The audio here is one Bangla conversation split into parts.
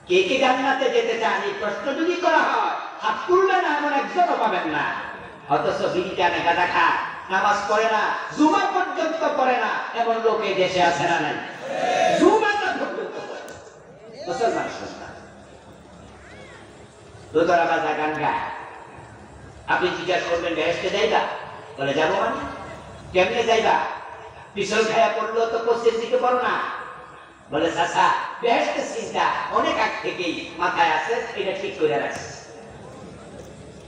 কে কে জান্নাতে যেতে চান এই প্রশ্ন যদি করা হয় হাত তুলবে না এমন একজনও পাবেন না। অথচ বিড়ি টানে গাঁজা খায়, নামাজ পড়ে না, জুমা পর্যন্ত পড়ে না এমন লোক এই দেশে আছে না নাই? জুমাটা পর্যন্ত মুসলমান সন্তান দোতরা বাজা গান গায়। আপনি জিজ্ঞাসা করবেন বেহেশতে যাইবা? বলে যাবো মানে কেমনে যাইবা? পিছল খায়া পড়লো তো পশ্চিম দিকে পড়ো না। বলে চাচা বেহেশতের চিন্তা অনেক আগ থেকেই মাথায় আছে, এটা ঠিক করে রাখছে।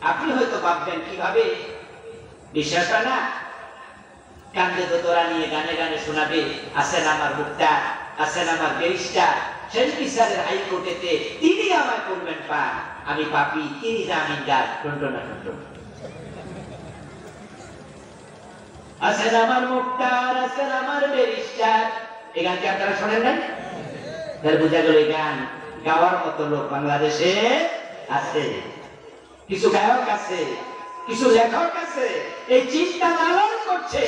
আপনি হয়তো ভাববেন কিভাবে, বিশ্বাস হয় না? কান্দে দোতরা নিয়ে গানে গানে শোনাবে, আছেন আমার মুক্তা, আছেন আমার ব্যারিস্টার, শেষ বিচারের হাইকোর্টেতে তিনি আমায় করবেন পান, আমি পাপি তিনি জামিনদার, টন্টনা টন্টন। আছেন আমার মুক্তার, আছেন আমার ব্যারিস্টার। এই গানকে আপনারা শোনেন নাই? তাহলে বোঝা গেল এই গান গাওয়ার মতো লোক বাংলাদেশে আছে। কিছু গায়ক আছে, কিছু লেখক আছে, এই চিন্তা লালন করছে।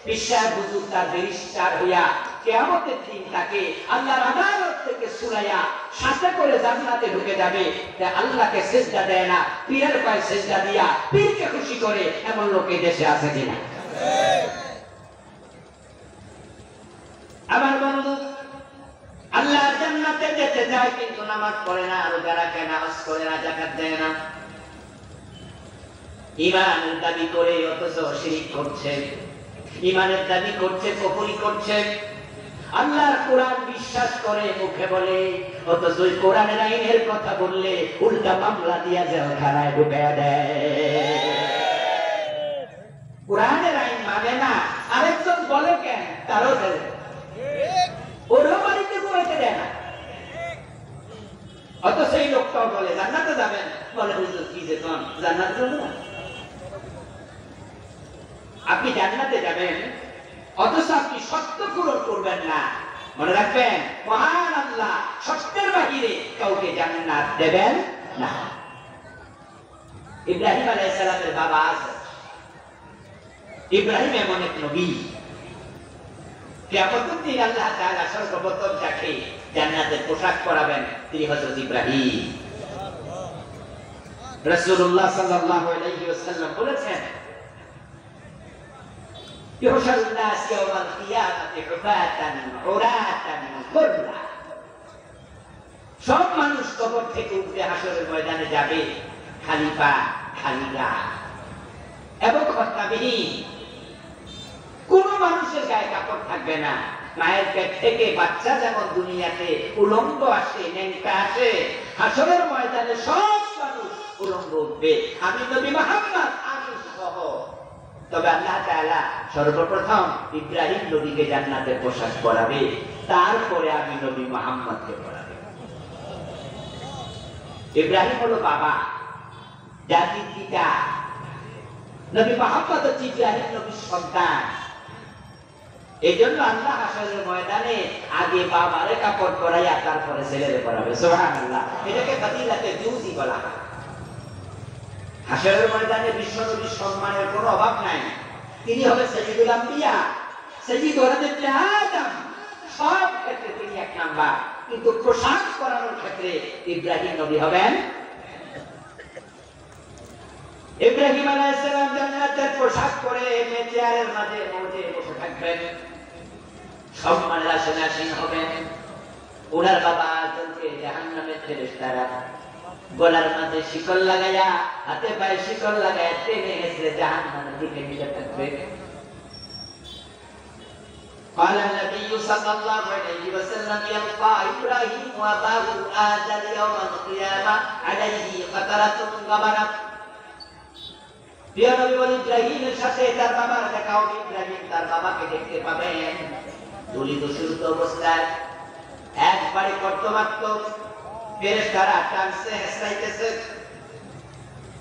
বিশ্বাস হুজুর তার ব্যারিস্টার হইয়া কিয়ামতের দিন তাকে আল্লাহর আদালত থেকে ছুড়াইয়া সাথে করে জান্নাতে ঢুকে যাবে। আল্লাহকে সিজদা দেয় না, পীরের পায়ে সিজদা দিয়া পীরকে খুশি করে এমন লোক এই দেশে আছে কিনা? আমার বন্ধু আল্লাহর জান্নাতে যেতে চায় কিন্তু নামাজ পড়ে না, রোজা রাখে না, হজ করে না, যাকাত দেয় না, ঈমানের দাবি করে অথচ শিরক করছে, ঈমানের দাবি করছে, কুফরি করছে। আল্লাহর কোরআন বিশ্বাস করে মুখে বলে, অথচ ওই কোরআনের আইনের কথা বললে উল্টা মামলা দিয়া জেলখানায় ঢুকায়া দেয়। কোরআনের আইন মানে না, আরেকজন বলে কেন তারও দেয়, ওরও বাড়িতে ঘুমাইতে দেয় না। অথচ এই লোকটাও বলে জান্নাতে যাবেন, বলে হুজুর কি যে কোন জান্নাতে যাবে না? আপনি জান্নাতে যাবেন অথচ আপনি সত্য পূরণ করবেন না। মনে রাখবেন মহান আল্লাহ সত্যের বাহিরে কাউকে জান্নাত দেবেন না। ইব্রাহিম আলাইহিস সালামের বাবা আজর, ইব্রাহিম এমন এক নবী, কিয়ামতের দিন আল্লাহ তাআলা সর্বপ্রথম যাকে জান্নাতের পোশাক পরাবেন তিনি হযরত ইব্রাহিম। রাসূলুল্লাহ সাল্লাল্লাহু আলাইহি ওয়াসাল্লাম বলেছেন, ইউহশারুন নাস ইয়াওমাল কিয়ামাতি হুফাতান উরাতান গুরলা। সব মানুষ কবর থেকে উঠে হাসরের ময়দানে যাবে খালি পা খালি গা এবং খত্তাবিহীন। কোন মানুষের গায়ে কাপড় থাকবে না। মায়ের পেট থেকে বাচ্চা যেমন দুনিয়াতে উলঙ্গ আসে, ন্যাংটা আসে, হাসরের ময়দানে সব মানুষ উলঙ্গ উঠবে, আমি নবী মুহাম্মদ আমি সহ। তবে আল্লাহ তাআলা সর্বপ্রথম ইব্রাহিম নবীকে জান্নাতের পোশাক পরাবে, তারপরে আমি নবী মুহাম্মদকে পরাবে। ইব্রাহিম হলো বাবা, জাতির পিতা। নবী মুহাম্মদ হচ্ছে ইব্রাহিম নবীর সন্তান। এই জন্য আল্লাহ হাসরের ময়দানে আগে বাবারে কাপড় পরাইয়া তারপরে ছেলেরে পরাবে। সুবহানাল্লাহ। এটাকে ফাদিলাতে জুজি বলা হয়। হাসরের ময়দানে বিশ্বনবীর সম্মানের কোনো অভাব নাই। তিনি হবেন সাইয়্যিদুল আম্বিয়া, সাইয়্যিদ ওয়ালাদে আদম। সব ক্ষেত্রে তিনি এক নাম্বার, কিন্তু পোশাক পরানোর ক্ষেত্রে ইব্রাহিম নবী হবেন। ইব্রাহিম আলাইহিস সালাম জান্নাতের পোশাক পরে চেয়ারের মাঝে মৌজে বসে থাকবেন, সম্মানের আসনে আসীন হবেন। ওনার বাবা আদমকে জাহান্নামের ফেরেশতারা গলার মাঝে শিকল লাগাইয়া, হাতে পায়ে শিকল লাগাইয়া টেনে হেঁচড়ে জাহান্নামের দিকে নিয়ে থাকবে। قال النبي صلى الله عليه وسلم يلقى إبراهيم وأباه آدم يوم القيامة عليه قطرة غبرة। প্রিয় নবী বলেন ইব্রাহিমের সাথে তার বাবার দেখা হবে। ইব্রাহিম তার বাবাকে দেখতে পাবেন দলিত সুস্থ অবস্থায়, একবারে কর্তমাত্ম, ফেরেশতারা টানছে হেঁচড়াইতেছে।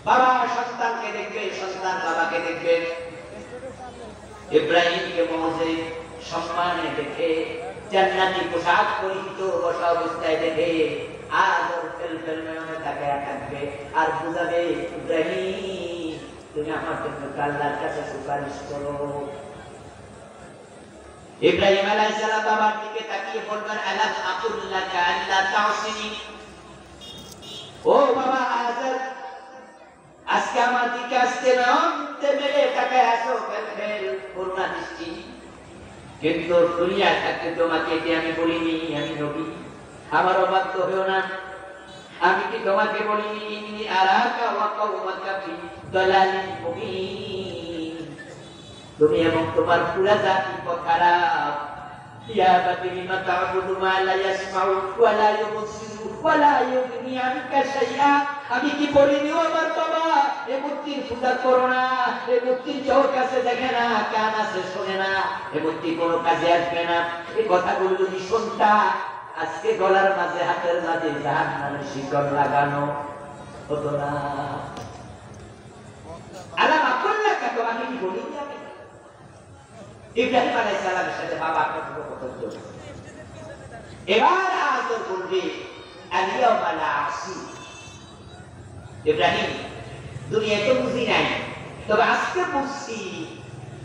বাবা সন্তানকে দেখবে, সন্তান বাবাকে দেখবে। ইব্রাহিমকে মৌজে সম্মানে দেখে, জান্নাতি পোশাক পরিহিত বসা অবস্থায় দেখে আদর ফেলফেল নয়নে তাকায়া থাকবে আর বুঝাবে, ইব্রাহিম তুমি আমার জন্য আল্লাহর কাছে সুপারিশ করো। ইব্রাহিম আলাইহিস সালাম বাবার দিকে তাকিয়ে বললেন আলাম আকুল লাকা আল্লা তাউসিনি, ও বাবা আজর, আজকে আমার দিকে আসতে নমতে মেলে তাকায় আসো ফেল করুণা দৃষ্টি, কিন্তু দুনিয়া থাকতে তোমাকে এটি আমি বলিনি আমি নবী, আমার অবাধ্য হয়েও না। আমি কি তোমাকে বলিনি ইন্নী আরাকা ওয়া কওমাকা ফি দালালিন মুবিন, তুমি এবং তোমার পুরা জাতি খারাপ। ইয়া বাতি লিমা তা'বুদু মা লা ইয়াসমাউ ওয়া লা ইউবসিরু ওয়া লা ইউগনি আনকা শাইআ, আমি কি বলিনি ও আমার বাবা এই মূর্তির পূজা করো না, এই মূর্তির চোখ আছে দেখে না, কান আছে শোনে না, এই মূর্তি কোনো কাজে আসবে না। এই কথাগুলো যদি শুনতা আজকে গলার মাঝে হাতের মাঝে জাহান্নামের শিকল লাগানো হতো না। আলাম আকুল লাকা, তোমাকে কি বলিনি আমি? ইব্রাহিম আলাইহিস সালামের সাথে বাবা কথোপকথন। এবার আজর বলবে আল-ইয়াওমা লা আসি, ইব্রাহিম দুনিয়ায় তো বুঝি নাই, তবে আজকে বুঝছি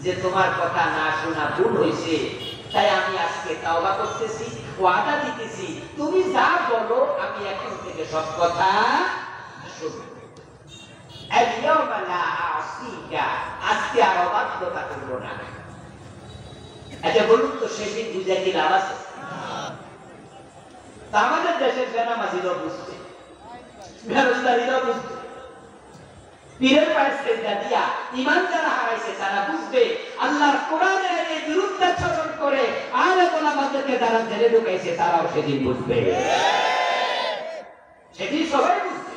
যে তোমার কথা না শোনা ভুল হয়েছে, তাই আমি আজকে তাওবা করতেছি, ওয়াদা দিতেছি তুমি যা বলো আমি এখন থেকে সব কথা শুনব। আল-ইয়াওমা লা আসিকা, আজকে আর অবাধ্যতা করব না। আচ্ছা বলুন তো সেদিন বুঝা কি লাভ আছে? আমাদের দেশের বেনামাজিরাও বুঝছে, বেরোজগারিরাও বুঝছে, পীরের পায়ে সেজদা দিয়া ঈমান যারা হারাইছে তারা বুঝবে, আল্লাহর কোরআনের এই বিরুদ্ধাচরণ করে আলেম ওলামাদেরকে যারা জেলে ঢুকাইছে তারাও সেদিন বুঝবে, সেদিন সবাই বুঝবে।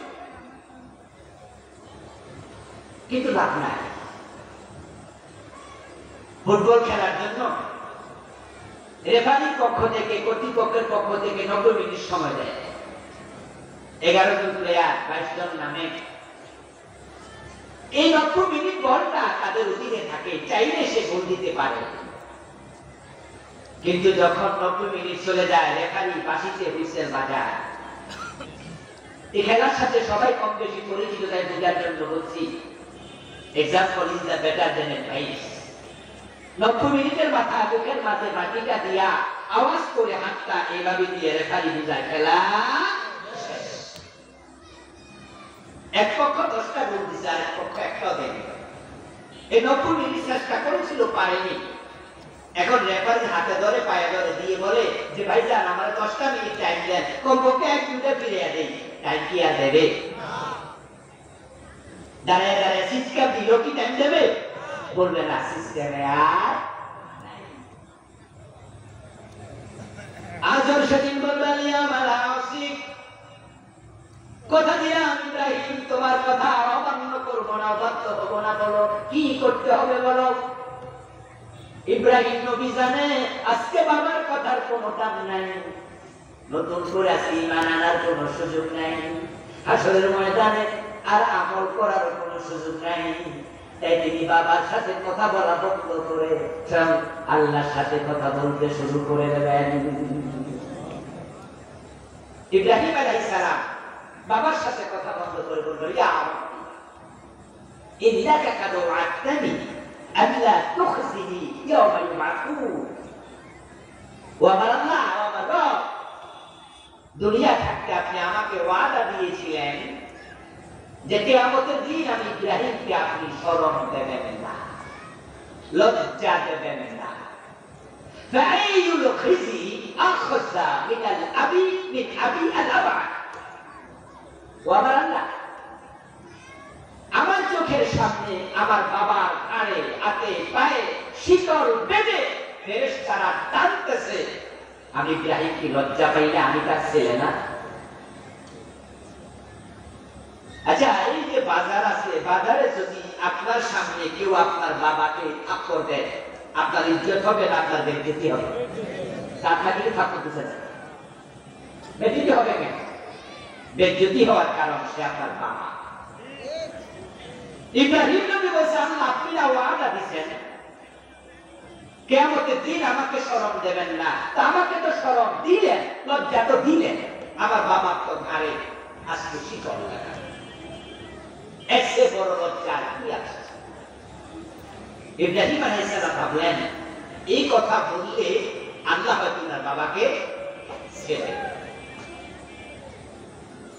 কিন্তু লাভ নাই। ফুটবল খেলার জন্য রেফারির পক্ষ থেকে কর্তৃপক্ষের পক্ষ থেকে 90 মিনিট সময় দেয়। 11 জন প্লেয়ার 22 জন নামে, এই 90 মিনিট বলটা তাদের অধীনে থাকে, চাইলে সে গোল দিতে পারে। কিন্তু যখন 90 মিনিট চলে যায় রেফারি বাঁশিতে হুইসেল বাজায়। এই খেলার সাথে সবাই কম বেশি পরিচিত, তাই বোঝার জন্য বলছি, example is the better then advice. 90 মিনিটের মাথা বুকের মাঝে মাটিটা দিয়া আওয়াজ করে হাতটা এইভাবে দিয়ে রেফারি বুঝায় খেলা শেষ। এক পক্ষ 10টা গোল দিছে আর এক পক্ষ একটাও দেয়নি। এই 90 মিনিট চেষ্টা করেছিল, পারেনি। এখন রেফারি হাতে ধরে পায়ে ধরে দিয়ে বলে যে ভাইজান আমার 10টা মিনিট টাইম দেন, কমপক্ষে 1 মিনিটে ফিরিয়ে দেই। টাইম কি আর দেবে? দাঁড়ায় দাঁড়ায় চিৎকার দিল কি টাইম দেবে? বলবে না, সিস্টেমে আর আজর সেদিন বলবে আল-ইয়াওমা লা আসি, কথা দিলাম ইব্রাহিম তোমার কথা অমান্য করবো না, অবাধ্য হব না। বলো কি করতে হবে বলো। ইব্রাহিম নবী জানে আজকে বাবার কথার কোনো দাম নাই, নতুন করে আজকে ঈমান আনার কোনো সুযোগ নাই, হাসরের ময়দানে আর আমল করার কোনো সুযোগ নাই। তাই তিনি বাবার সাথে কথা বলা বন্ধ করে আল্লাহর সাথে কথা বলতে শুরু করে দেবেন। ইব্রাহিম আলাইহিস সালাম বাবার সাথে কথা বন্ধ করে বললেন, ইয়া ইন্নাকা কাদ ওয়া'আদতানি আল্লা তুখজিনি ইয়াওমা ইউবআসুন। ওয়া আমার আল্লাহ, ও আমার রব, দুনিয়া থাকতে আপনি আমাকে ওয়াদা দিয়েছিলেন যে কিয়ামতের দিন আমি ইব্রাহিমকে আপনি শরম দেবেন না, লজ্জা দেবেন না। ফাআইয়ুল খিজি আখযা মিনাল আবি মিন আবি আল-আবাদ। ও আমার আল্লাহ, আমার চোখের সামনে আমার বাবার ঘাড়ে হাতে পায়ে শিকল বেঁধে ফেরেশতারা টানতেছে, আমি ইব্রাহিমকে লজ্জা পাইলে আমি তার ছেলে না? আচ্ছা এই যে বাজার আছে, বাজারে যদি আপনার সামনে কেউ আপনার বাবাকে থাপ্পড় দেয়, আপনার ইজ্জত হবে না আপনার বেইজ্জতি হবে? আপনাকে থাপ্পড় দিতে চায়, বেইজ্জতি হবে কেন? বেইজ্জতি হওয়ার কারণ সে আপনার বাবা। ইব্রাহিম নবী বলেছেন আল্লাহ আপনি না ওয়াদা দিয়েছেন কিয়ামতের দিন আমাকে শরম দেবেন না, তা আমাকে তো শরম দিলেন, লজ্জা তো দিলেন, আমার বাবার তো ঘাড়ে আজকে শিকল লাগালেন, এসে বড় লজ্জা কি আছে? ইব্রাহিম আলাইহিস সালাম ভাবলেন এই কথা বললে আল্লাহ হয়তো তার বাবাকে ছেড়ে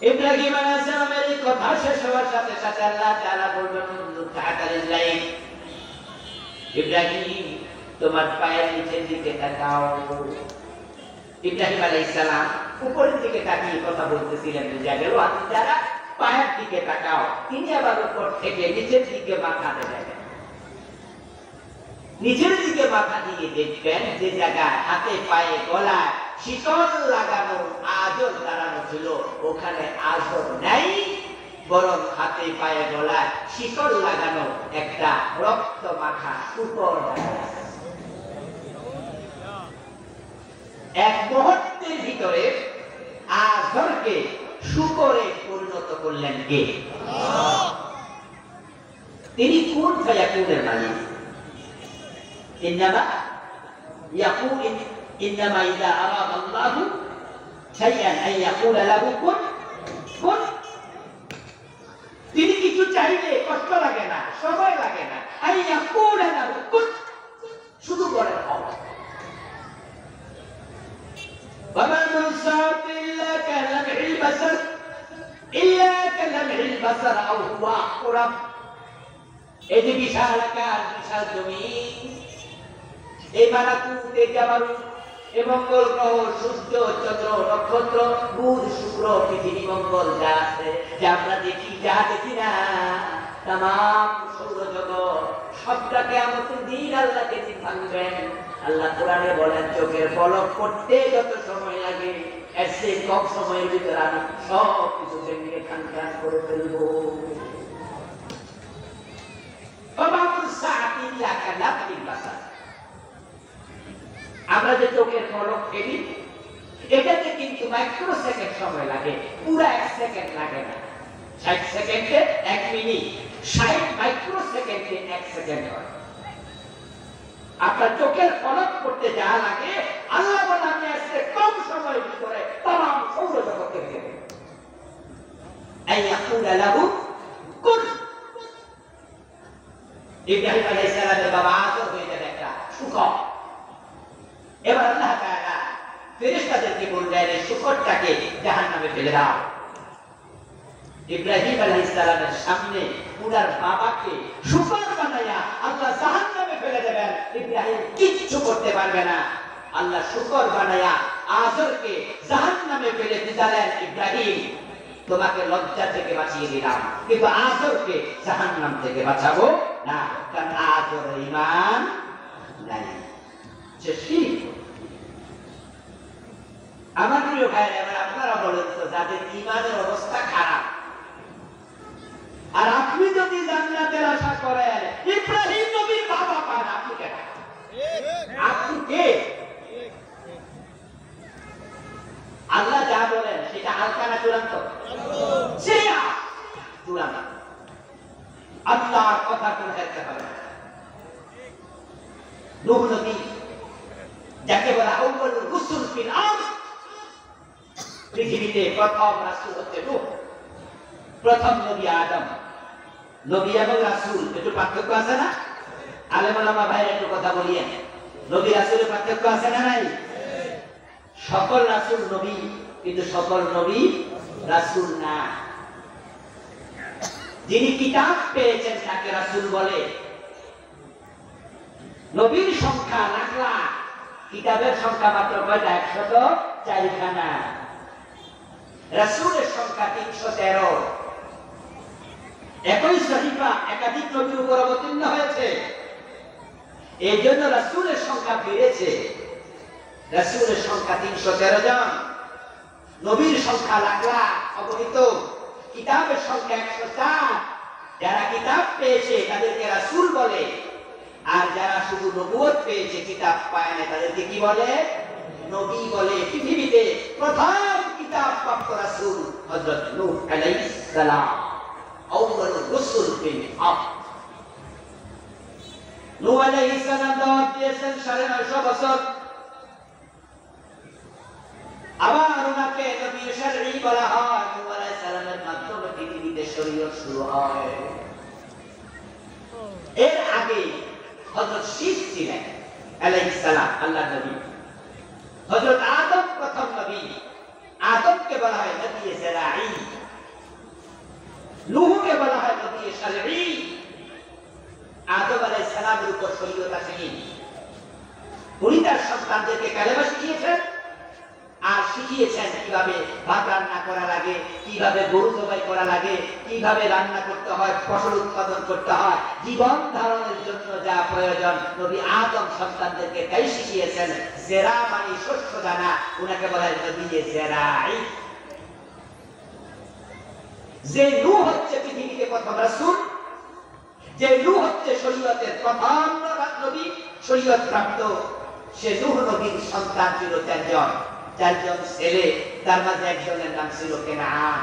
ইব্রাহিম আলাইহিস সালামের এই কথা শেষ হওয়ার সাথে সাথে আল্লাহ তাআলা বললেন তাআতালিল্লাহ ইব্রাহিম তোমার পায়ের নিচের দিকে তাকাও। ইব্রাহিম আলাইহিস সালাম উপরের দিকে তাকিয়ে কথা বলতেছিলেন, বুঝা গেল যারা পায়ের দিকে তাকাও। তিনি আবার উপর থেকে নিচের দিকে মাথা দেবেন, নিচের দিকে মাথা দিয়ে দেখবেন যে জায়গায় হাতে পায়ে গলায় শিকল লাগানো আজর দাঁড়ানো ছিল ওখানে আজর নাই, বরং হাতে পায়ে গলায় শিকল লাগানো একটা রক্ত মাখা শুকর দাঁড়ানো। এক মুহূর্তের ভিতরে আজরকে শুকরে পরিণত করলেন কে? তিনি কোন ফায়াকুনের মালিক। إنما يقول إنما إذا أراد الله شيئا أن يقول له كن كن। তিনি কিছু চাইলে কষ্ট লাগে না, সময় লাগে না, أن يقول له كن, শুধু বলেন হও। وما من ساعة إلا كلمح البصر إلا كلمح البصر أو هو أقرب। এই যে বিশাল আকার, বিশাল জমিন, এই মালাকুত, এই জাবারুত, এই মঙ্গল গ্রহ, সূর্য, চন্দ্র, নক্ষত্র, বুধ, শুক্র, পৃথিবী, মঙ্গল যা আছে, যা আমরা দেখি, যা দেখি না, তামাম সৌরজগৎ সবটা কিয়ামতের দিন আল্লাহকে দিন ভাঙবেন। আল্লাহ কোরআনে বলেন চোখের পলক পড়তে যত সময় লাগে এর চেয়ে কম সময়ের ভিতরে আমি সব কিছু ভেঙে খানখান করে ফেলবো। আমরা যে চোখের পলক ফেলি এটাতে কিন্তু মাইক্রো সেকেন্ড সময় লাগে, পুরো 1 সেকেন্ড লাগে না। 60 সেকেন্ডে 1 মিনিট, 60 মাইক্রো সেকেন্ডে 1 সেকেন্ড হয়। আপনার চোখের পলক করতে যা লাগে আল্লাহ বলেন আমি আজকে কম সময়ের ভিতরে তামাম সৌরজগৎকে দেব। আইয়াকুলা লাহু কুন। ইব্রাহিম আলাইহিস সালামের বাবা আজর হয়ে যাবে একটা শুকর। এবার আল্লাহ তাআলা ফেরেশতাদেরকে বললেন এই শুকরটাকে জাহান্নামে ফেলে দাও। ইব্রাহিম আলাইহিস সালামের সামনে উনার বাবাকে শুকর বানায়া আল্লাহ জাহান্নামে ফেলে দেবেন, ইব্রাহিম কিচ্ছু করতে পারবে না। আল্লাহ শুকর বানায়া আজরকে জাহান্নামে ফেলে দিলেন, ইব্রাহিম তোমাকে লজ্জা থেকে বাঁচিয়ে দিলাম, কিন্তু আজরকে জাহান্নাম থেকে বাঁচাবো না, কারণ আজর ঈমান নাই। আমার প্রিয় ভাইরা, এবার আপনারা বলেন তো যাদের ঈমানের অবস্থা খারাপ আর আপনি যদি জান্নাতের আশা করেন, ইব্রাহিম নবীর বাবা পান, আপনি কেন? আপনি কে? আল্লাহ যা বলেন সেটা হালকা না চূড়ান্ত? সেটা চূড়ান্ত। আল্লাহর কথা কোন হেরতে হবে না। নূহ নবী যাকে বলা আউয়ালুর রুসুল ফিল আরদ, পৃথিবীতে প্রথম রাসূল হচ্ছে নূহ, প্রথম নবী আদম। নবী এবং রাসূল একটু পার্থক্য আছে না? আলেম ওলামা ভাইরা একটু কথা বলিয়েন, নবী রাসূলের পার্থক্য আছে না নাই? সকল রাসূল নবী, কিন্তু সকল নবী রাসূল না। যিনি কিতাব পেয়েছেন তাকে রাসূল বলে। নবীর সংখ্যা লাখ লাখ, কিতাবের সংখ্যা মাত্র কয়টা? 104খানা। রাসূলের সংখ্যা 313। একই সহিফা একাধিক নবীর উপর অবতীর্ণ হয়েছে, এই জন্য রাসূলের সংখ্যা বেড়েছে। রাসূলের সংখ্যা 313 জন, নবীর সংখ্যা লাখ লাখ অগণিত, কিতাবের সংখ্যা 104। যারা কিতাব পেয়েছে তাদেরকে রাসূল বলে, আর যারা শুধু নবুয়ত পেয়েছে কিতাব পায় না তাদেরকে কি বলে? নবী বলে। পৃথিবীতে প্রথম কিতাব প্রাপ্ত রাসূল হযরত নূহ আলাইহিস সালাম, আউয়ালুর রুসুল ফিল আরদ। নূহ আলাইহিস সালাম দাওয়াত দিয়েছেন 950 বছর। আবার ওনাকে নবী শরঈ বলা হয়। নূহ আলাইহিস সালামের মাধ্যমে পৃথিবীতে শরীয়ত শুরু হয়। এর আগে হযরত শীস ছিলেন, আলাইহিস সালাম আল্লাহ নবী। হযরত আদম প্রথম নবী। আদমকে বলা হয় নবী জারাঈ, নূহকে বলা হয় নবী শারঈ। আদম আলাইহিস সালামের উপর শরীয়ত আসেনি। উনি তার সন্তানদেরকে কালেমা শিখিয়েছেন আর শিখিয়েছেন কিভাবে ভাত রান্না করা লাগে, কিভাবে গরু জবাই করা লাগে, কিভাবে রান্না করতে হয়, ফসল উৎপাদন করতে হয়, জীবন ধারণের জন্য যা প্রয়োজন নবী আদম সন্তানদেরকে তাই শিখিয়েছেন। জেরা মানে শস্য দানা, উনাকে বলা হয় নবী জেরাঈ। যে নূহ হচ্ছে পৃথিবীতে প্রথম রাসূল, যে নূহ হচ্ছে শরীয়তের প্রথম নবী, শরীয়ত প্রাপ্ত, সে নূহ নবীর সন্তান ছিল চারজন ছেলে। তার মাঝে একজনের নাম ছিল কেনান।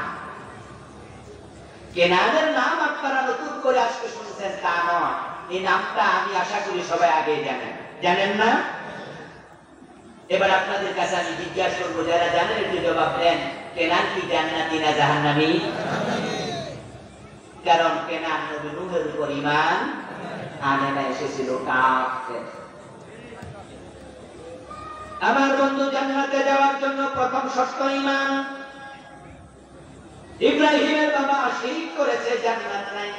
কেনানের নাম আপনারা নতুন করে আজকে শুনছেন তা নয়, এই নামটা আমি আশা করি সবাই আগে জানেন না? এবার আপনাদের কাছে আমি জিজ্ঞাসা করবো, যারা জানেন একটু জবাব দেন, কেনান কি জান্নাতি না জাহান্নামী? কারণ কেনান নবী নূহের উপর ঈমান আনে না, এসেছিল কাফের। আমার বন্ধু, জান্নাতে যাওয়ার জন্য প্রথম শর্ত ঈমান। ইব্রাহিমের বাবা শিরক করেছে, জান্নাত নাই।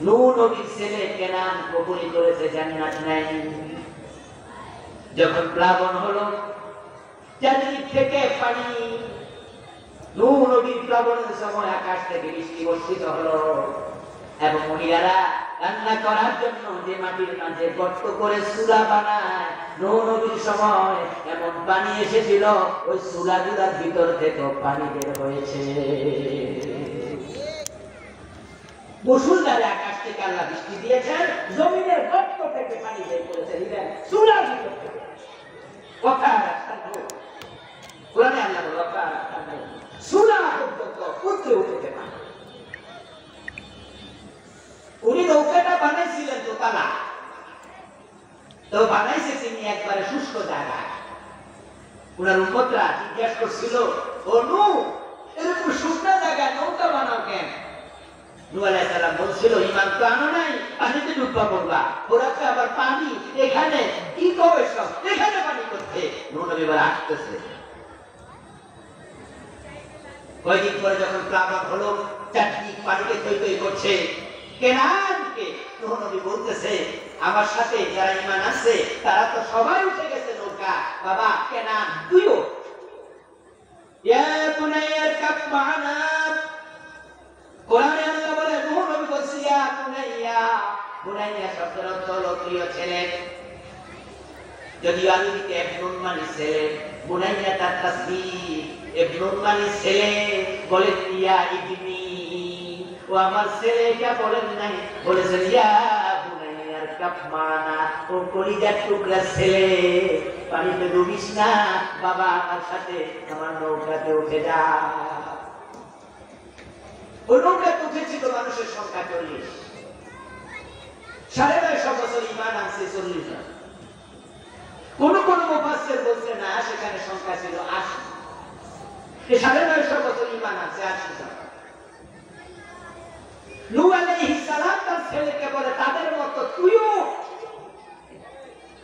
নূহ নবীর ছেলে কেনান কবুল করেছে, জান্নাত নাই। যখন প্লাবন হলো, চারদিক থেকে পানি, নূহ নবীর প্লাবনের সময় আকাশ থেকে বৃষ্টি বর্ষিত হলো এবং মহিলারা রান্না করার জন্য যে মাটির মাঝে গর্ত করে চুলা বানায়, নূহ নবীর সময় এমন পানি এসেছিল ওই চুলাগুলার ভিতর থেকে পানি বের হয়েছে। মুষলধারে আকাশ থেকে আল্লাহ বৃষ্টি দিয়েছেন, জমিনের গর্ত থেকে পানি বের করেছে চুলার ভিতর থেকে। কথা কোরআনে আল্লাহ বলে চুলা পর্যন্ত উঠতে উঠতে পারে। উনি নৌকাটা বানাইছিলেন দোতলা, তো বানাইছে তিনি একবারে শুষ্ক জায়গায়। উনার উম্মতরা জিজ্ঞাসা করছিল, ও নূহ, এরকম শুকনা জায়গায় নৌকা বানাও কেন? নূহ আলাইহিস সালাম বলছিল, ঈমান তো আনো নাই, পানিতে ডুববা পড়বা, ওরা তো আবার পানি, এখানে কি করবে সব, এখানে পানি করতে। নূহ নবী বলে আসতেছে। কয়েকদিন পরে যখন প্লাবন হলো, চারদিক পানিতে থই থই করছে, কেনানকে নূহ নবী বলতেছে, আমার সাথে যারা ঈমান আছে তারা তো সবাই উঠে গেছে নৌকা, বাবা কেনান তুইও। ইয়া বুনাইয়া কাব মা'না, কোরআনে আল্লাহ বলে, নূহ নবী বলছে ইয়া বুনাইয়া। বুনাইয়া শব্দের অর্থ হলো প্রিয় ছেলে। যদিও আরবিতে ইবনুন মানে ছেলে, বুনাইয়া তার তাসদীক, ইবনুন মানে ছেলে, বলে ইয়া ইবনি, ও আমার ছেলে, এটা বলেন নাই, বলেছেন ইয়া বুনাইয়া কাব মা'না, ও কলিজার টুকরা ছেলে, পানিতে ডুবিস না, বাবা আমার সাথে আমার নৌকাতে উঠে যা। ওই নৌকাতে উঠেছিল মানুষের সংখ্যা 40। 950 বছর ঈমান আনছে 40 জন। কোন কোন মুফাসসির বলছে না, সেখানে সংখ্যা ছিল 80। 950 বছর ঈমান আনছে 80 জন। নূহ আলাইহিস সালাম তার ছেলেকে বলে, তাদের মতো তুইও।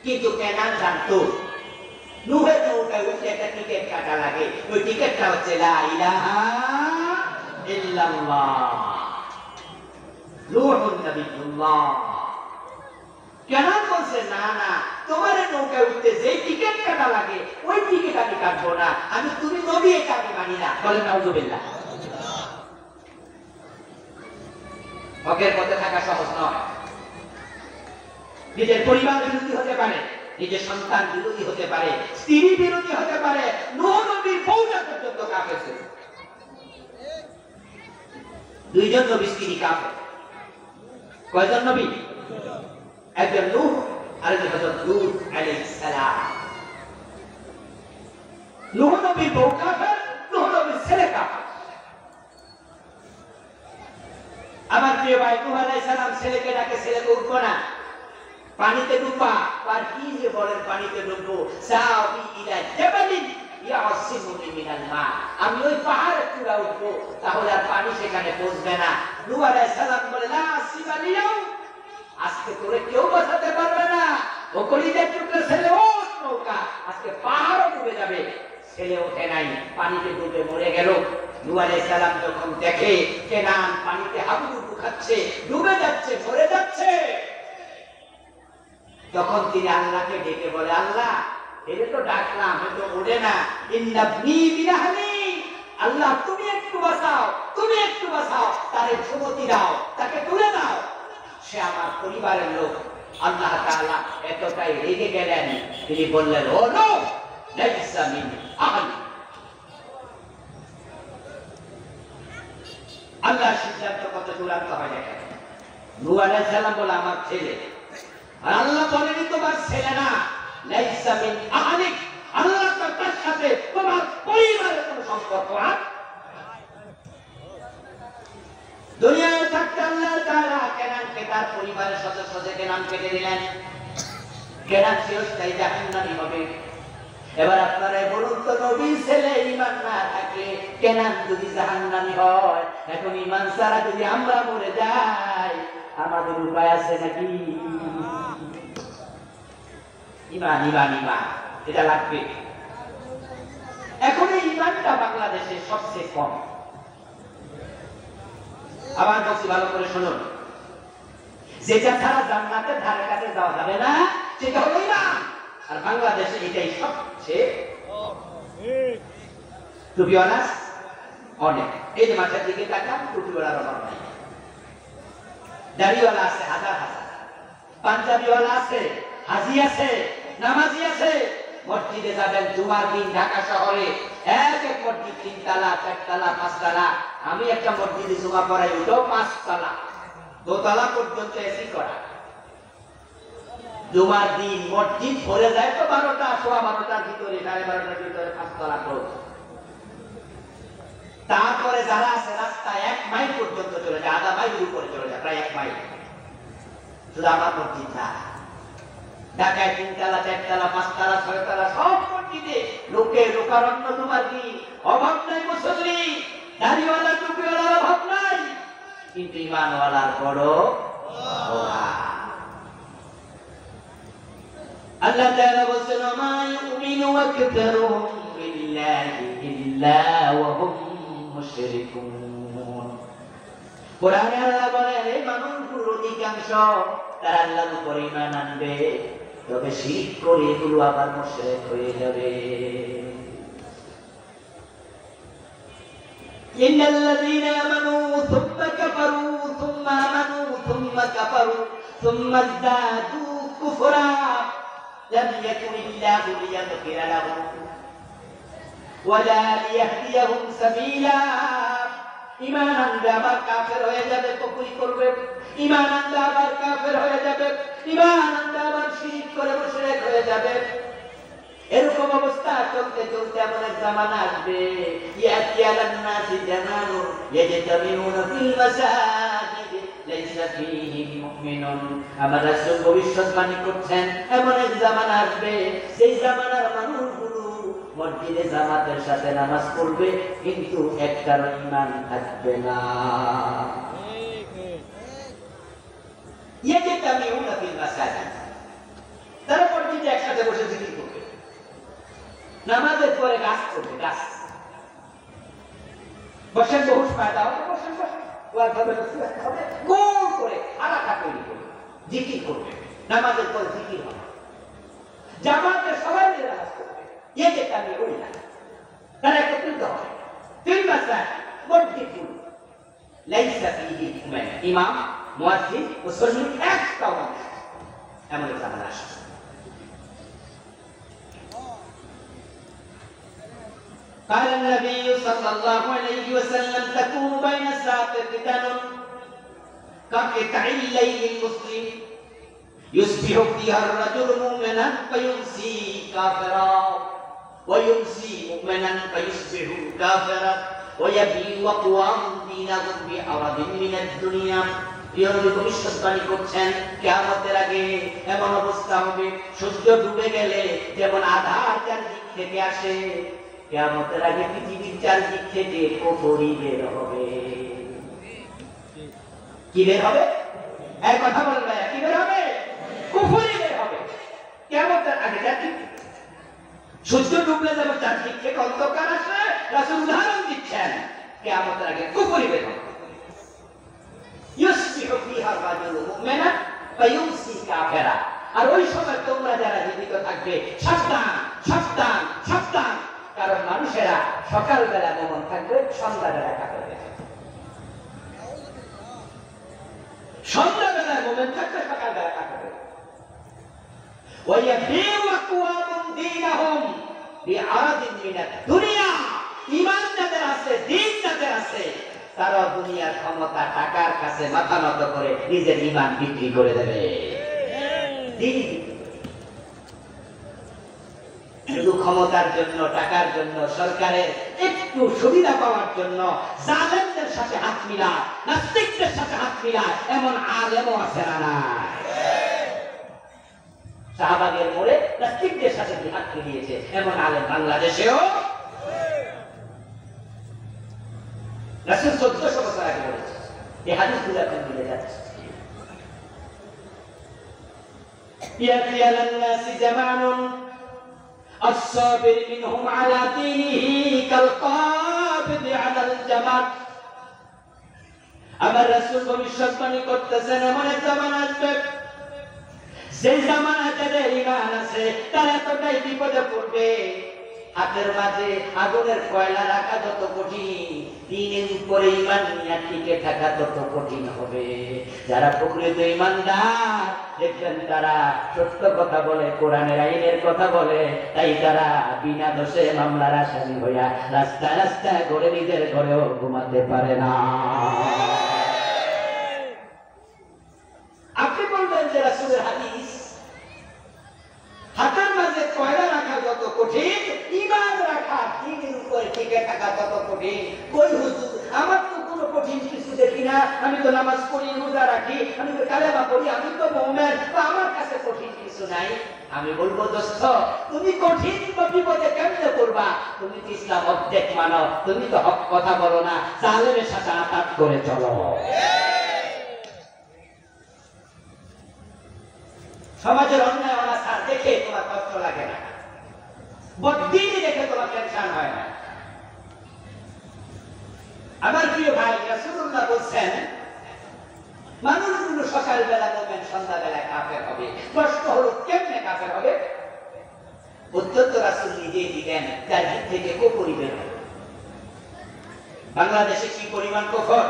কিন্তু কেনান জানতো নূহের নৌকায় উঠলে একটা টিকিট কাটা লাগে, ওই টিকিটটা হচ্ছে লা ইলাহা ইল্লাল্লাহ নূহুন নবিয়্যুল্লাহ। কেনান বলছে, না না, তোমার নৌকায় উঠতে যে টিকিট কাটা লাগে ওই টিকিট আমি কাটবো না, আমি তুমি নবী, এটা আমি মানি না। বলেন নাউযুবিল্লাহ। হকের পথে থাকা সহজ নয়। নিজের পরিবার বিরোধী হতে পারে, নিজের সন্তান বিরোধী হতে পারে, স্ত্রী বিরোধী হতে পারে। নূহ নবীর বউটা পর্যন্ত কাফের ছিল। 2 জন নবী স্ত্রী কাফের। কয়জন নবী? একজন নূহ আর একজন হযরত লূত আলাইহিস সালাম। নূহ নবীর বউ কাফের, নূহ নবীর ছেলে কাফের। আমার প্রিয় ভাই, নূহ আলাইহিস সালাম ছেলেকে ডাকে, ছেলেকে উঠবো না, পানিতে ডুববা। আর কি যে বলেন পানিতে ডুববো? সাবি ইলা জাবালিন ইয়াসিমুনি মিনাল মা, আমি ওই পাহাড়ের চূড়া উঠবো, তাহলে আর পানি সেখানে পৌঁছবে না। নূহ আলাইহিস সালাম বলে, লা সিবালিয়াও, আজকে তোরে কেউ বাঁচাতে পারবে না, ও কলিজার টুকরা ছেলে ওঠ নৌকা, আজকে পাহাড়ও ডুবে যাবে। ছেলে ওঠে নাই, পানিতে ডুবে মরে গেল। নূহ আলাইহিস সালাম যখন দেখে কেনান পানিতে হাবুডুবু খাচ্ছে, ডুবে যাচ্ছে, মরে যাচ্ছে, তখন তিনি আল্লাহকে ডেকে বলে, আল্লাহ এর তো ডাকলাম, হয়তো ওঠে না, ইন্নাবনি মিন আহলি, আল্লাহ তুমি একটু বাঁচাও, তুমি একটু বাঁচাও, তারে সুমতি দাও, তাকে তুলে দাও, সে আমার পরিবারের লোক। আল্লাহ তাআলা এতটাই রেগে গেলেন, তিনি বললেন, ও নূহ লাইসা মিন আহলি। আল্লাহ সিদ্ধান্ত কত চূড়ান্ত হয় দেখেন। নূহ আলাইহিস সালাম বলে আমার ছেলে, আর আল্লাহ বলেনি তোমার ছেলে না, লাইসা মিন আহলিক, আল্লাহ তার সাথে তোমার পরিবারের কোনো সম্পর্ক আছে? দুনিয়ায় থাকতে আল্লাহ তাআলা কেনানকে তার পরিবারের সদস্য থেকে নাম কেটে দিলেন। কেনান চিরস্থায়ী জাহান্নামী হবে। এবার আপনারা বলুন তো, নবীর ছেলে ঈমান না থাকলে কেনান যদি জাহান্নামী হয়, এখন ঈমান ছাড়া যদি আমরা মরে যাই, আমাদের উপায় আছে নাকি? ঈমান ঈমান ঈমান এটা লাগবে। এখন এই ঈমানটা বাংলাদেশে সবচেয়ে কম। আবার বলছি, ভালো করে শুনুন, যেটা ছাড়া জান্নাতের ধারে কাছে যাওয়া যাবে না সেটা হলো ঈমান। আর বাংলাদেশে এটাই সবচেয়ে টু বি অনার্স অনেক। এই যে মাথার দিকে তাকান, টুপিওয়ালার অভাব নাই, দাড়িওয়ালা আছে হাজার হাজার, পাঞ্জাবিওয়ালা আছে, হাজি আছে, নামাজি আছে। মসজিদে যাবেন জুমার দিন ঢাকা শহরে, এক এক মসজিদ 3 তলা 4 তলা 5 তলা। আমি একটা মসজিদে জুমা পড়াই, উঠো 5 তলা, দোতলা পর্যন্ত এসি করা। জুমার দিন মসজিদ ভরে যায় তো 12টা, 12:15টার ভিতরে, 12:30টার ভিতরে 5 তলা ক্লোজ। তারপরে যারা আছে রাস্তায় 1 মাইল পর্যন্ত চলে যায়, আধা মাইলের উপরে চলে যায়, প্রায় 1 মাইল। শুধু আমার মসজিদ না, ঢাকায় 3 তলা 4 তলা 5 তলা 6 তলা সব মসজিদে লোকে লোকারণ্য। তোমার কি অভাব নাই? মুসল্লি, দাড়িওয়ালা, টুপিওয়ালার অভাব নাই, কিন্তু ঈমানওয়ালার বড় অভাব। আল্লাহ তাআলা বলেন, মা ইউমিনু আকতারুহুম বিল্লাহি ইল্লা ওয়া হুম মুশরিকুন। কোরআনে আল্লাহ বলেন, এই মানুষগুলোর অধিকাংশ তারা আল্লাহর উপর ঈমান আনবে, তবে শিরক করে এগুলো আবার মুশরিক হয়ে যাবে। ইন্নাল্লাযীনা আমানু সুম্মা কাফারু সুম্মা আমানু সুম্মা কাফারু সুম্মা ইযদাদু কুফরা লাম ইয়াকুনিল্লাহু লিয়াগফিরা লাহুম ওয়া লা লিয়াহদিয়াহুম সাবিলা। ঈমান আনবে আবার কাফের হয়ে যাবে, কুফরি করবে, ঈমান আনবে আবার কাফের হয়ে যাবে, ঈমান আনবে আবার শিরক করে মুশরিক হয়ে যাবে। এরকম অবস্থা চলতে চলতে এমন এক জামানা আসবে, ইয়াতি আলান নাসি জামানুন ইয়াজতামিউনা ফিল মাসাজিদ লাইসা ফীহিম মুমিনুন। আমার রাসূল ভবিষ্যৎবাণী করছেন, এমন এক জামানা আসবে, সেই জামানার মানুষগুলো মসজিদে জামাতের সাথে নামাজ পড়বে, কিন্তু একটার ঈমান থাকবে না। ইয়াজতামিউনা ফিল মাসাজিদ, তারা মসজিদে একসাথে বসে জিকির করবে, নামাজের পরে গাছ করবে, গাছ বসেন, বহুষ পায়দা হবে, বসেন বসেন, ওয়াজ হবে, নসিহত হবে, গোল করে আলাদা তৈরি করবে, জিকির করবে, নামাজের পরে জিকির হবে, জামাতে সবাই মিলে নামাজ করবে। এই যে আমি বললাম, তারা একত্রিত হবে, তিন মাসে মসজিদগুলো লাইসা ফীহি ইমাম, মুয়াজ্জিন ও সুন্নি একটাও নেই, এমন জামানা আসবে। قال النبي صلى الله عليه وسلم تكون بين الساعة فتن كقطع الليل المسلم يصبح فيها الرجل مؤمنا فيمسي كافرا ويمسي مؤمنا فيصبح كافرا ويبيع أقوام دينهم بعرض من الدنيا। ভবিষ্যৎবাণী করছেন, কিয়ামতের আগে এমন অবস্থা হবে, সূর্য ডুবে গেলে যেমন আধার চারদিক থেকে আসে, কিয়ামতের আগে পৃথিবীর চারদিক থেকে কুফরি বের হবে। কি বের হবে? এক কথা বলেন ভাইয়া, কি বের হবে? কুফরি বের হবে। কিয়ামতের আগে চারদিক সূর্য ডুবলে যেমন চারদিক থেকে অন্ধকার আসে, রাসূল উদাহরণ দিচ্ছেন কিয়ামতের আগে কুফরি বের হবে। ইউসবিহু ফিহা রাজুলুন মুমিনান ওয়া ইউমসি কাফিরা। আর ওই সময় তোমরা যারা জীবিত থাকবে সাবধান সাবধান সাবধান, কারণ মানুষেরা সকালবেলা মুমিন থাকবে, সন্ধ্যাবেলা কাফের হবে। সন্ধ্যাবেলা মুমিন থাকবে, সকালবেলা কাফের হবে। ওয়া ইয়াবিউ আকওয়ামুন দীনাহুম বিআরাদিন মিনাদ দুনিয়া। ঈমান যাদের আছে, দ্বীন যাদের আছে, তারা দুনিয়ার ক্ষমতা টাকার কাছে মাথা নত করে নিজের ঈমান বিক্রি করে দেবে। শুধু ক্ষমতার জন্য, টাকার জন্য, সরকারের একটু সুবিধা পাওয়ার জন্য জালেমদের সাথে হাত মিলায়, নাস্তিকদের সাথে হাত মিলায় এমন আলেমও আছে না? শাহবাগের মোড়ে নাস্তিকদের সাথে হাত মিলিয়েছে এমন আলেম বাংলাদেশেও। রাসূল 1400 বছর আগে বলেছে। এই হাদিসগুলো এখন মিলে যাচ্ছে। ইয়াতি আলান নাসি জামানুন الصابر منهم على دينه كالقابض على الجمر। আমার রাসূল ভবিষ্যৎবাণী করতেছেন এমন এক জামানা আসবে, যে জামানায় যাদের ঈমান আছে তারা এতটাই বিপদে পড়বে, হাতের মাঝে আগুনের কয়লা রাখা যত কঠিন, দিনের উপরে ঈমান নিয়ে টিকে থাকা তত কঠিন হবে। যারা প্রকৃত ঈমানদার দেখবেন তারা সত্য কথা বলে, কোরআনের আইনের কথা বলে, তাই তারা বিনা দোষে মামলার আসামি হইয়া রাস্তায় রাস্তায় ঘুরে নিজের ঘরেও ঘুমাতে পারে না। আপনি বলবেন যে রাসূলের হাদিস হাতের মাঝে কয়লা রাখা যত কঠিন, ঈমান রাখা দিনের উপরে টিকে থাকা তত কঠিন। কই হুজুর, আমার তো কোনো কঠিন কিছু দেখি না, আমি তো নামাজ পড়ি, রোজা রাখি, আমি তো কালেমা পড়ি, আমি তো মুমিন, তো আমার কাছে কঠিন কিছু নাই। আমি বলবো দোস্ত, তুমি কঠিন বিপদে কেমনে করবা? তুমি তো ইসলাম অর্ধেক মানো, তুমি তো হক কথা বলো না, জালেমের সাথে আঘাত করে চলো। সমাজের অন্যায় অনাচার দেখে তোমার কষ্ট লাগে না, বদ্দিনী দেখে তোমার টেনশন হয় না। আমার প্রিয় ভাই, রাসূলুল্লাহ বলছেন মানুষগুলো সকালবেলা মুমিন, সন্ধ্যাবেলা কাফের হবে। প্রশ্ন হলো কেমনে কাফের হবে? উত্তর তো রাসূল নিজেই দিলেন, যার দিক থেকে কুফরি বের হবে। বাংলাদেশে কি পরিমাণ কুফর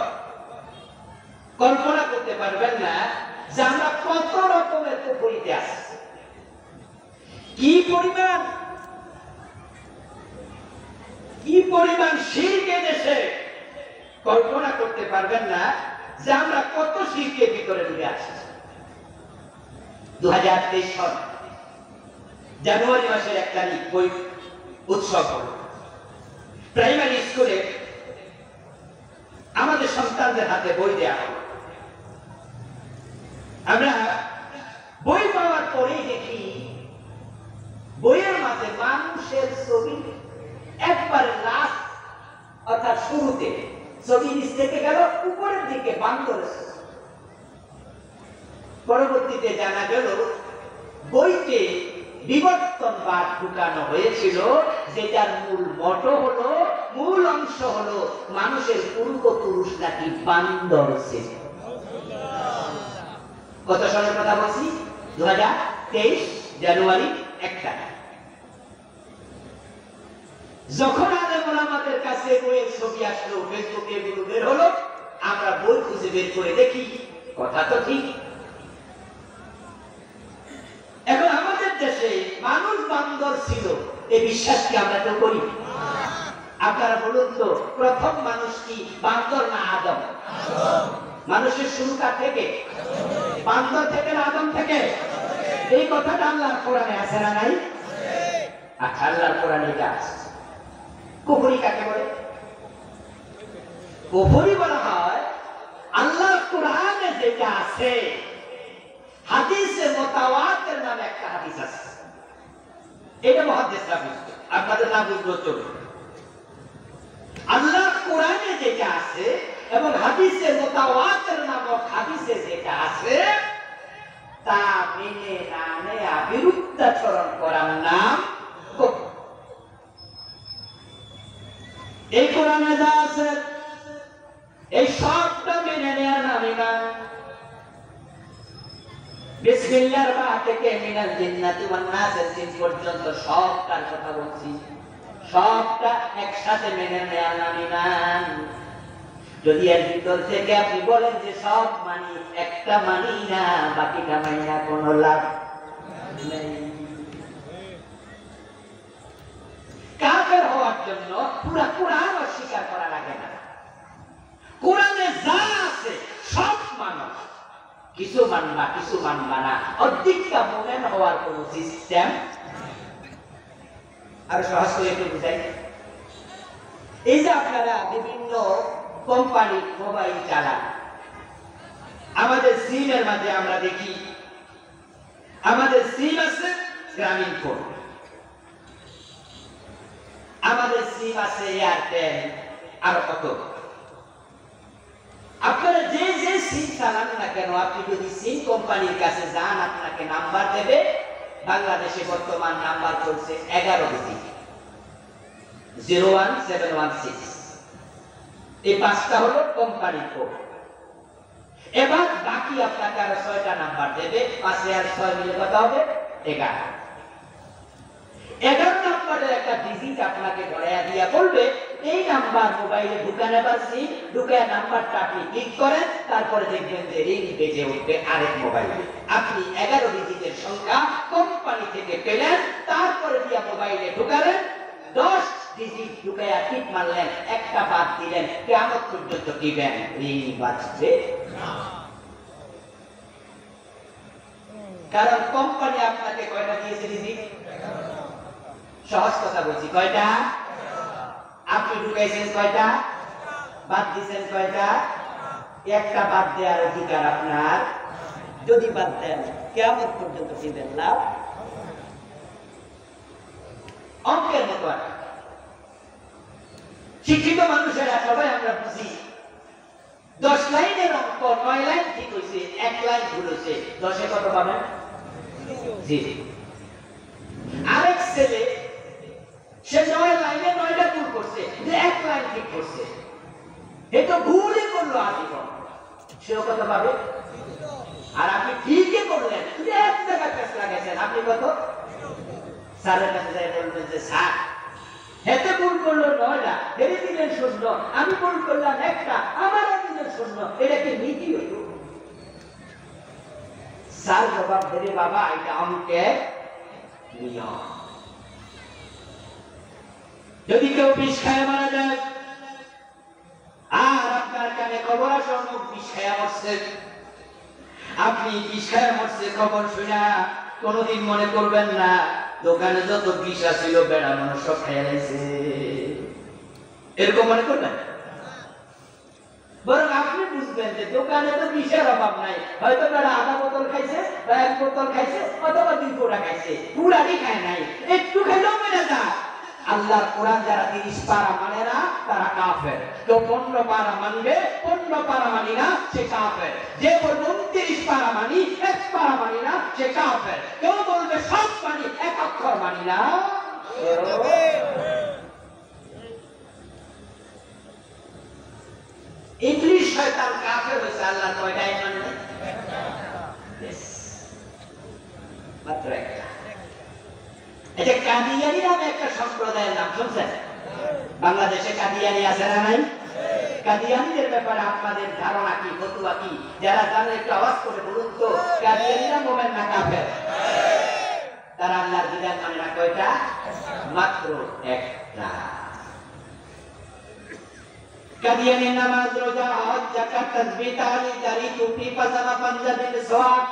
কল্পনা করতে পারবেন না, যে আমরা কত রকমের কুফরিতে আছি, কি পরিমাণ শিরক দেশে, কল্পনা করতে পারবেন না যে আমরা কত শিরকের ভিতরে ডুবে আছি। 2023 সাল জানুয়ারি মাসের 1 তারিখ বই উৎসব হলো। প্রাইমারি স্কুলে আমাদের সন্তানদের হাতে বই দেওয়া হলো। আমরা বই পাওয়ার পরেই দেখি বইয়ের মাঝে মানুষের ছবি একবারে লাস্ট, অর্থাৎ শুরুতে ছবি নিচ থেকে গেল উপরের দিকে বান্দরের ছবি। পরবর্তীতে জানা গেল বইতে বিবর্তনবাদ ঢুকানো হয়েছিল, যেটার মূল মোটো হলো, মূল অংশ হলো মানুষের পূর্বপুরুষ নাকি বান্দর ছিল। কত সালের কথা বলছি? 2023 জানুয়ারি 1 তারিখ। যখন আলেম ওলামাদের কাছে বইয়ের ছবি আসলো, ফেসবুকে এগুলো বের হলো, আমরা বই খুঁজে বের করে দেখি কথা তো ঠিক। এখন আমাদের দেশে মানুষ বান্দর ছিল, এই বিশ্বাস কি আমরা তো করি? আপনারা বলুন তো, প্রথম মানুষ কি বান্দর না আদম? মানুষের শুরু কার থেকে? বান্দর থেকে না আদম থেকে? এই কথাটা আল্লাহর কোরআনে আছে না নাই? আচ্ছা, আল্লাহর কোরআনে এটা আছে। কুফরি কাকে বলে? কুফরি বলা হয় আল্লাহর কোরআনে যেটা আছে, হাদিসে মুতাওয়াতির নামে একটা হাদিস আছে, এটা মুহাদ্দিসরা বুঝবে, আপনাদের না বুঝলেও চলবে। আল্লাহর কোরআনে যেটা আছে এবং হাদিসে মুতাওয়াতির নামক হাদিসে যেটা আছে, তা মেনে না নেয়া বিরুদ্ধাচরণ করার নাম কুফর। এই কোরআনে যা আছে এই সবটা মেনে নেওয়ার নাম ঈমান। বিসমিল্লাহর বা থেকে মিনাল জিন্নাতি ওয়ান নাসের জিন পর্যন্ত সবটার কথা বলছি, সবটা একসাথে মেনে নেওয়ার নাম ঈমান। যদি এর ভিতর থেকে আপনি বলেন যে সব মানি, একটা মানি না, বাকিটা মানি না, কোনো লাভ নেই। কাফের হওয়ার জন্য পুরা কোরআন অস্বীকার করা লাগে না। কোরআনে যা আছে সব মানো, কিছু মানবা কিছু মানবা না, অর্ধেকটা মোমেন হওয়ার কোন সিস্টেম। আর সহজ করে একটু বুঝাই। এই যে আপনারা বিভিন্ন কোম্পানি মোবাইল চালান, আমাদের সিমের মাঝে আমরা দেখি আমাদের সিম আছে গ্রামীণ ফোন, আমাদের সিম আছে এয়ারটেল, আরো কত। আপনারা যে যে সিম চালান না কেন, আপনি যদি সিম কোম্পানির কাছে যান আপনাকে নাম্বার দেবে। বাংলাদেশে বর্তমান নাম্বার চলছে 11 ডিজিট, 01716। এই 5টা হলো কোম্পানির কোড। এবার বাকি আপনাকে আরো 6টা নাম্বার দেবে, 5 আর 6 মিলে কত হবে? 11। 11 নাম্বারের একটা ডিজিট আপনাকে ধরাইয়া দিয়া বলবে এই নাম্বার মোবাইলে ঢুকানো পারছি, ঢুকায় নাম্বারটা আপনি ক্লিক করেন, তারপরে দেখবেন যে রিং বেজে উঠবে আরেক মোবাইলে। আপনি 11 ডিজিটের সংখ্যা কোম্পানি থেকে পেলেন, তারপরে দিয়া মোবাইলে ঢুকালেন, 10 ডিজিট ঢুকায়া টিপ মারলেন, একটা বাদ দিলেন, কিয়ামত পর্যন্ত দিবেন, রিং বাজবে না। কারণ কোম্পানি আপনাকে কয়টা দিয়েছে ডিজিট? সহজ কথা বলছি, কয়টা? আপনি ঢুকাইছেন কয়টা? বাদ দিয়েছেন কয়টা? একটা বাদ দেওয়ার অধিকার আপনার। যদি বাদ দেন কিয়ামত পর্যন্ত দিবেন না। অঙ্কের মতো শিক্ষিত মানুষেরা সবাই আমরা বুঝি 10 লাইনের অঙ্ক 9 লাইন ঠিক হয়েছে, 1 লাইন ভুল হয়েছে, 10-এ কত পাবেন? 0। আরেক ছেলে সে 9 লাইনে 9টা ভুল করছে, যে 1 লাইন ঠিক করছে, এ তো ভুলই করলো আজীবন, সেও কত পাবে? আর আপনি ঠিকই করলেন, শুধু এক জায়গায় পেশ লাগাইছেন, আপনি কত? স্যারের কাছে যাই বলবেন যে স্যার হেতে ভুল করলো 9টা, হেরে দিলেন 0, আমি ভুল করলাম 1টা, আমারও দিলেন 0, এটা কি নীতি হইল? স্যার জবাব দেবে বাবা এটা অঙ্কের নিয়ম। যদি কেউ বিষ খায় মারা যায় আর আপনার কানে খবর আসে অমুক বিষ খায়া মরছে, আপনি বিষ খায়া মরছে খবর শুনা কোনদিন মনে করবেন না দোকানে যত বিষ আছিল বেড়া মানুষ সব খাইয়া লাইছে, এরকম মনে করবেন। বরং আপনি বুঝবেন যে দোকানে তো বিষের অভাব নাই, হয়তো বেড়া আধা বোতল খাইছে বা 1 বোতল খাইছে অথবা 2 কোটা খাইছে, পুরাটি খায় নাই, একটু খাইলেও মেরে যায়। আল্লাহর কোরআন যারা 30 পারা মানে না তারা কাফের, কেউ 15 পারা মানবে, 15 পারা মানি না সে কাফের, যে বলবে 29 পারা মানি 1 পারা মানি না সে কাফের, কেউ বলবে সব মানি 1 অক্ষর মানি না। ইবলিস শয়তান কাফের হয়েছে, আল্লাহর কয়টা ঈমান নেই? মাত্র একটা। এটা কাদিয়ানি নামে একটা সম্প্রদায়ের নাম শুনছেন? বাংলাদেশে কাদিয়ানি আছে না নাই? কাদিয়ানিদের ব্যাপারে আপনাদের ধারণা কি, ফতোয়া কি? যারা জানেন একটু আওয়াজ করে বলুন তো, কাদিয়ানিরা মুমিন না কাফের? তারা আল্লাহর বিধান মানে না কয়টা? মাত্র একটা। কাদিয়ানি নামাজ, রোজা, হজ, যাকাত, তাসবিহ, তাহলিল, দাড়ি, টুপি, পাজামা, পাঞ্জাবি, মিসওয়াক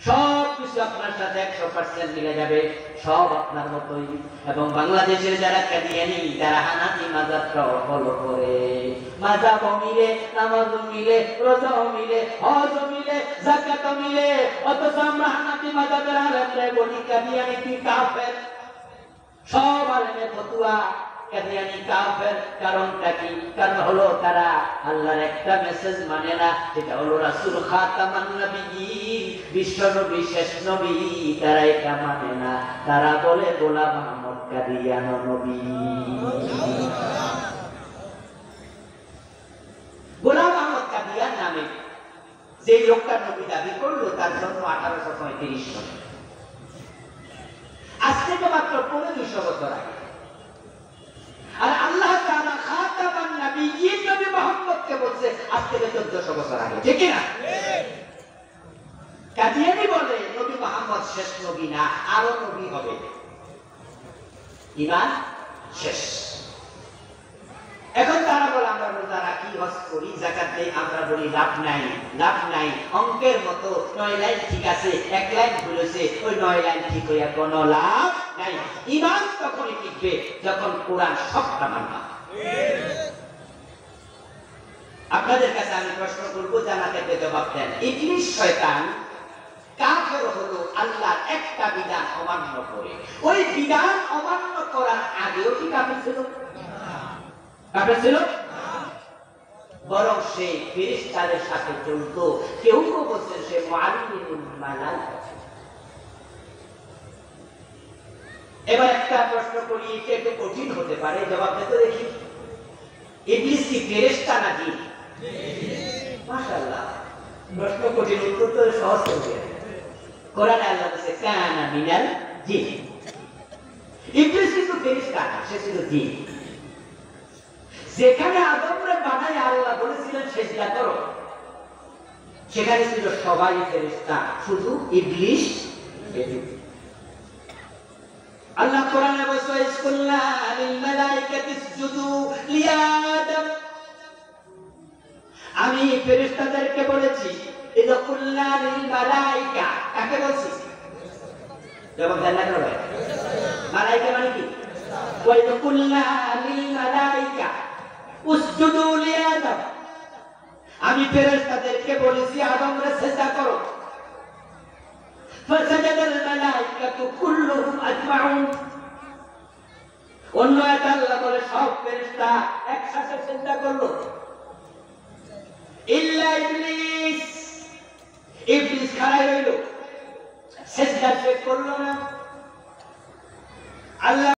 সব কিছু আপনার সাথে 100% মিলে যাবে, সব আপনার মতোই। এবং বাংলাদেশের যারা কাদিয়ানি তারা হানাফি মাযহাবটা ফলো করে, মাযহাবও মিলে, নামাজও মিলে, রোজাও মিলে, হজও মিলে, যাকাতও মিলে, অথচ আমরা হানাফি মাযহাবের আলেমরা বলি কাদিয়ানি কি কাফের। সব আলেমের ফতোয়া কাদিয়ানি কাফের। কারণটা কি? কারণ হলো তারা আল্লাহর একটা মেসেজ মানে না, সেটা হলো রাসূল খাতামান নবিয়্যিন, বিশ্ব নবী, শেষ নবী, তারা এটা মানে না। তারা বলে গোলাম আহমদ কাদিয়ানো নবী। গোলাম আহমদ কাদিয়ান নামে যে লোকটা নবী দাবি করলো তার জন্ম 1835 সালে, আজ থেকে মাত্র 1500 বছর আগে। আর আল্লাহ তাআলা খাতামান নবিয়্যিন নবী মুহাম্মদকে বলছে আজ থেকে 1400 বছর আগে, ঠিক না? কাদিয়ানি বলে নবী মুহাম্মদ শেষ নবী না, আরো নবী হবে, ঈমান শেষ। এখন তারা বলে আমরা রোজা রাখি, হজ করি, যাকাত দেই, আমরা বলি লাভ নাই, লাভ নাই। অঙ্কের মতো 9 লাইন ঠিক আছে, 1 লাইন ভুল হয়েছে, ওই 9 লাইন ঠিক হইয়া কোনো লাভ নাই। ঈমান তখনই টিকবে যখন কোরআন সবটা মানবা। আপনাদের কাছে আমি প্রশ্ন করব, জানাতে জবাব দেন। ইবলিস শয়তান কাফের হলো আল্লাহর একটা বিধান অমান্য করে। ওই বিধান অমান্য করার আগেও কি কাফের ছিল? কাফের ছিল? বরং সে ফেরেশতাদের সাথে চলতো। কেউ কেউ বলছেন সে মুআল্লিমুল মালায়েকা। এবার একটা প্রশ্ন করি, এটা একটু কঠিন হতে পারে, জবাব দিতে দেখি। ইবলিস কি ফেরেশতা না জিন? মাশাআল্লাহ, প্রশ্ন কঠিন, উত্তর তো সহজ হবে। কোরআনে আল্লাহ বলেছে কানা মিনাল জিন। ইবলিস কিন্তু ফেরেশতা না, সে ছিল জিন। যেখানে আদমরে বানায় আল্লাহ বলেছিলেন সিজদা করো, সেখানে ছিল সবাই ফেরেশতা, শুধু ইবলিস ব্যতীত। আল্লাহ কোরআনে বলেছে ইসকুল্লা লিল মালাইকাতি ইসজুদু লিআদম। আমি ফেরেশতাদেরকে বলেছি ইদকুল্লা লিল মালাইকা। কাকে বলছি? জবাব দেন না কেন ভাই? মালাইকা মানে কি? ওয়া ইদকুল্লা লিল মালাইকা উসজুদু লিআদম। আমি ফেরেশতাদেরকে বলেছি আদমরে সিজদা করো। ফাসাজাদাল মালাইকাতু কুল্লুহুম আজমাউন। অন্য এক আল্লাহ বলে সব ফেরেশতা একসাথে সিজদা করলো, ইল্লা ইবলিস। ইবলিস খাড়া হইল, সিজদা সে করলো না। আল্লাহ